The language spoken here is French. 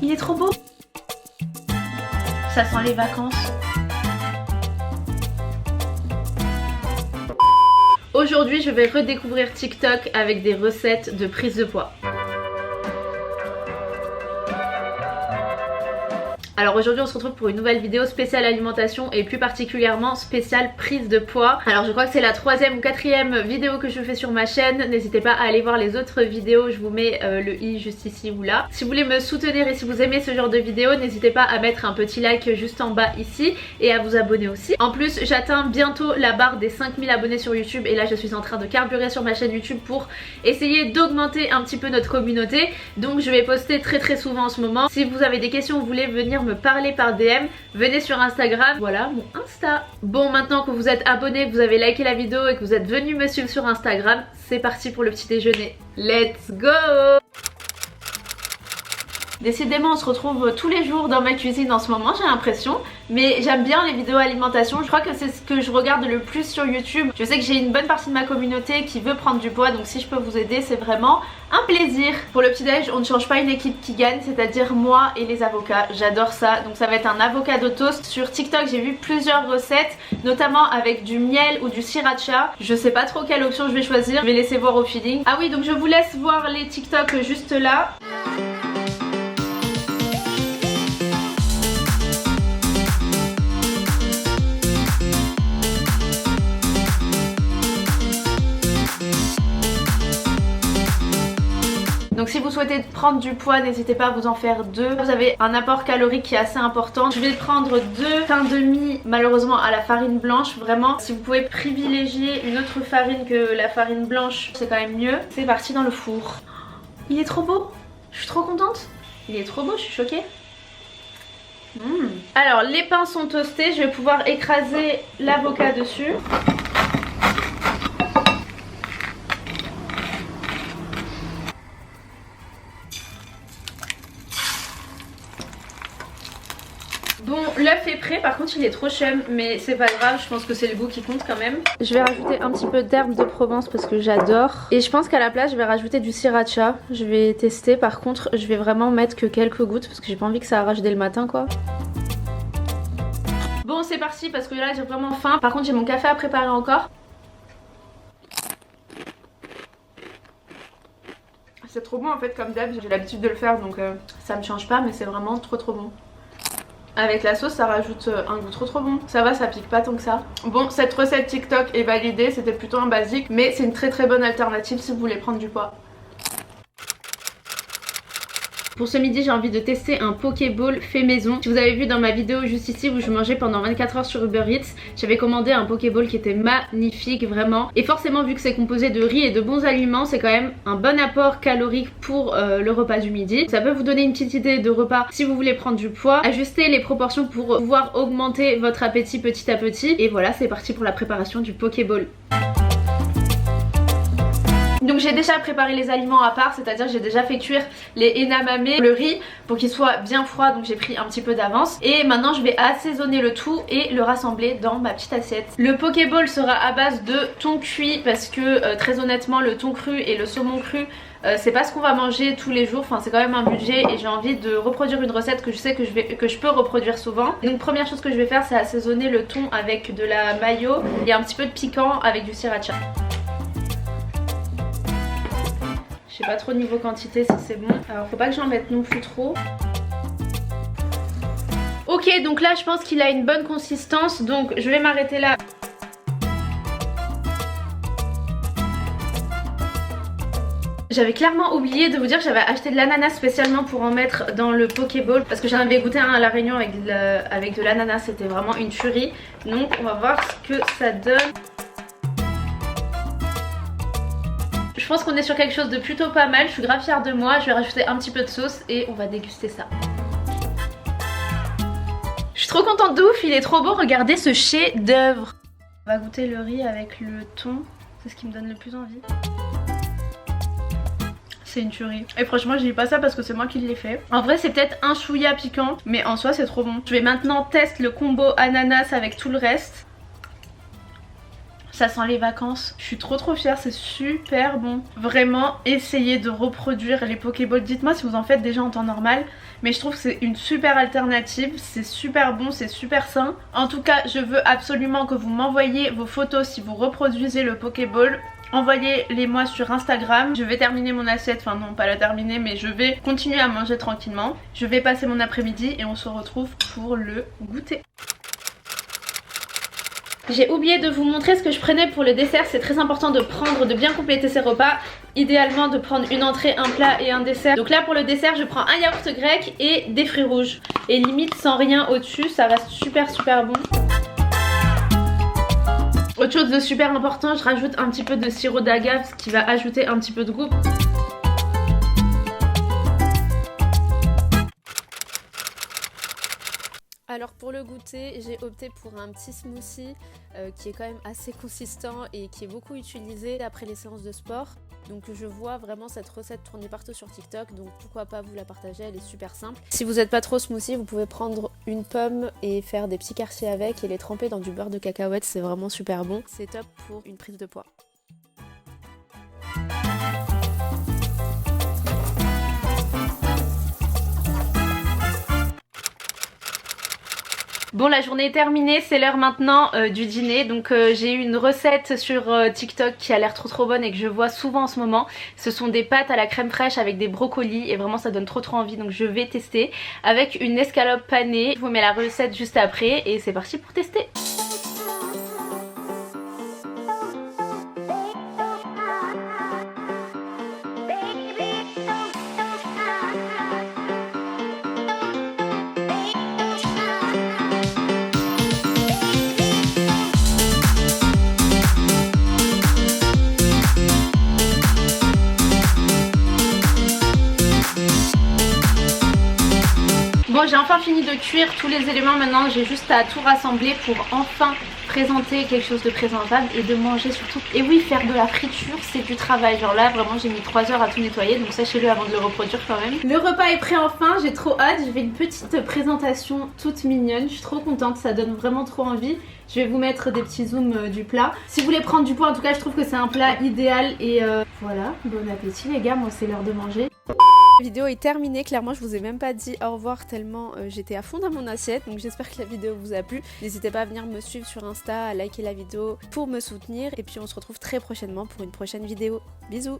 Il est trop beau. Ça sent les vacances. Aujourd'hui, je vais redécouvrir TikTok avec des recettes de prise de poids. Alors aujourd'hui on se retrouve pour une nouvelle vidéo spéciale alimentation et plus particulièrement spéciale prise de poids. Alors je crois que c'est la 3e ou 4e vidéo que je fais sur ma chaîne. N'hésitez pas à aller voir les autres vidéos, je vous mets le i juste ici ou là. Si vous voulez me soutenir et si vous aimez ce genre de vidéo, n'hésitez pas à mettre un petit like juste en bas ici et à vous abonner aussi. En plus j'atteins bientôt la barre des 5000 abonnés sur YouTube et là je suis en train de carburer sur ma chaîne YouTube pour essayer d'augmenter un petit peu notre communauté. Donc je vais poster très souvent en ce moment. Si vous avez des questions, vous voulez venir me parler par DM, venez sur Instagram, voilà mon Insta. Bon, maintenant que vous êtes abonné, que vous avez liké la vidéo et que vous êtes venu me suivre sur Instagram, c'est parti pour le petit déjeuner. Let's go! Décidément on se retrouve tous les jours dans ma cuisine en ce moment, j'ai l'impression. Mais j'aime bien les vidéos alimentation, je crois que c'est ce que je regarde le plus sur YouTube. Je sais que j'ai une bonne partie de ma communauté qui veut prendre du poids, donc si je peux vous aider c'est vraiment un plaisir. Pour le petit déj on ne change pas une équipe qui gagne, c'est-à-dire moi et les avocats, j'adore ça. Donc ça va être un avocado toast. Sur TikTok j'ai vu plusieurs recettes, notamment avec du miel ou du sriracha. Je sais pas trop quelle option je vais choisir, je vais laisser voir au feeling. Ah oui, donc je vous laisse voir les TikTok juste là. Donc si vous souhaitez prendre du poids, n'hésitez pas à vous en faire 2. Vous avez un apport calorique qui est assez important. Je vais prendre 2 pains demi, malheureusement à la farine blanche. Vraiment, si vous pouvez privilégier une autre farine que la farine blanche, c'est quand même mieux. C'est parti dans le four. Il est trop beau. Je suis trop contente. Il est trop beau, je suis choquée. Alors les pains sont toastés, je vais pouvoir écraser l'avocat dessus. Bon, l'œuf est prêt, par contre il est trop chum, mais c'est pas grave, je pense que c'est le goût qui compte quand même. Je vais rajouter un petit peu d'herbe de Provence parce que j'adore. Et je pense qu'à la place je vais rajouter du sriracha. Je vais tester, par contre je vais vraiment mettre que quelques gouttes parce que j'ai pas envie que ça arrache dès le matin quoi. Bon c'est parti parce que là j'ai vraiment faim. Par contre j'ai mon café à préparer encore. C'est trop bon en fait comme d'hab, j'ai l'habitude de le faire donc ça me change pas, mais c'est vraiment trop bon. Avec la sauce ça rajoute un goût trop bon. Ça va, ça pique pas tant que ça. Bon, cette recette TikTok est validée, c'était plutôt un basique, mais c'est une très bonne alternative si vous voulez prendre du poids. Pour ce midi j'ai envie de tester un Pokéball fait maison. Si vous avez vu dans ma vidéo juste ici où je mangeais pendant 24 heures sur Uber Eats, j'avais commandé un Pokéball qui était magnifique vraiment. Et forcément vu que c'est composé de riz et de bons aliments, c'est quand même un bon apport calorique pour le repas du midi. Ça peut vous donner une petite idée de repas si vous voulez prendre du poids. Ajustez les proportions pour pouvoir augmenter votre appétit petit à petit. Et voilà, c'est parti pour la préparation du Pokéball. Donc j'ai déjà préparé les aliments à part, c'est-à-dire j'ai déjà fait cuire les edamame, le riz pour qu'il soit bien froid, donc j'ai pris un petit peu d'avance. Et maintenant je vais assaisonner le tout et le rassembler dans ma petite assiette. Le Pokéball sera à base de thon cuit parce que très honnêtement le thon cru et le saumon cru c'est pas ce qu'on va manger tous les jours, enfin c'est quand même un budget et j'ai envie de reproduire une recette que je sais que je peux reproduire souvent. Donc première chose que je vais faire c'est assaisonner le thon avec de la mayo et un petit peu de piquant avec du sriracha. Je sais pas trop niveau quantité si c'est bon. Alors faut pas que j'en mette non plus trop. Ok, donc là je pense qu'il a une bonne consistance, donc je vais m'arrêter là. J'avais clairement oublié de vous dire que j'avais acheté de l'ananas spécialement pour en mettre dans le Pokéball parce que j'en avais goûté un à la Réunion avec de l'ananas, c'était vraiment une tuerie. Donc on va voir ce que ça donne. Je pense qu'on est sur quelque chose de plutôt pas mal, je suis grave fière de moi. Je vais rajouter un petit peu de sauce et on va déguster ça. Je suis trop contente de ouf, il est trop beau, regardez ce chef-d'œuvre. On va goûter le riz avec le thon, c'est ce qui me donne le plus envie. C'est une tuerie. Et franchement je dis pas ça parce que c'est moi qui l'ai fait. En vrai c'est peut-être un chouïa piquant, mais en soi c'est trop bon. Je vais maintenant tester le combo ananas avec tout le reste. Ça sent les vacances. Je suis trop fière, c'est super bon. Vraiment, essayez de reproduire les Pokéballs. Dites-moi si vous en faites déjà en temps normal. Mais je trouve que c'est une super alternative. C'est super bon, c'est super sain. En tout cas, je veux absolument que vous m'envoyiez vos photos si vous reproduisez le Pokéball. Envoyez-les moi sur Instagram. Je vais terminer mon assiette, enfin non pas la terminer, mais je vais continuer à manger tranquillement. Je vais passer mon après-midi et on se retrouve pour le goûter. J'ai oublié de vous montrer ce que je prenais pour le dessert. C'est très important de bien compléter ses repas. Idéalement de prendre une entrée, un plat et un dessert. Donc là pour le dessert je prends un yaourt grec et des fruits rouges. Et limite sans rien au-dessus, ça reste super bon. Autre chose de super important, je rajoute un petit peu de sirop d'agave, ce qui va ajouter un petit peu de goût. Alors pour le goûter, j'ai opté pour un petit smoothie qui est quand même assez consistant et qui est beaucoup utilisé après les séances de sport. Donc je vois vraiment cette recette tourner partout sur TikTok, donc pourquoi pas vous la partager, elle est super simple. Si vous n'êtes pas trop smoothie, vous pouvez prendre une pomme et faire des petits quartiers avec et les tremper dans du beurre de cacahuète, c'est vraiment super bon. C'est top pour une prise de poids. Bon, la journée est terminée, c'est l'heure maintenant du dîner. Donc j'ai eu une recette sur TikTok qui a l'air trop bonne et que je vois souvent en ce moment. Ce sont des pâtes à la crème fraîche avec des brocolis et vraiment ça donne trop envie, donc je vais tester avec une escalope panée. Je vous mets la recette juste après et c'est parti pour tester. Bon, j'ai enfin fini de cuire tous les éléments, maintenant j'ai juste à tout rassembler pour enfin présenter quelque chose de présentable et de manger surtout. Et oui, faire de la friture c'est du travail, genre là vraiment j'ai mis 3 heures à tout nettoyer, donc sachez-le avant de le reproduire quand même. Le repas est prêt enfin, j'ai trop hâte, je vais une petite présentation toute mignonne, je suis trop contente, ça donne vraiment trop envie. Je vais vous mettre des petits zooms du plat. Si vous voulez prendre du poids, en tout cas je trouve que c'est un plat idéal et voilà, bon appétit les gars, moi c'est l'heure de manger. La vidéo est terminée, clairement je vous ai même pas dit au revoir tellement j'étais à fond dans mon assiette, donc j'espère que la vidéo vous a plu. N'hésitez pas à venir me suivre sur Insta, à liker la vidéo pour me soutenir et puis on se retrouve très prochainement pour une prochaine vidéo. Bisous.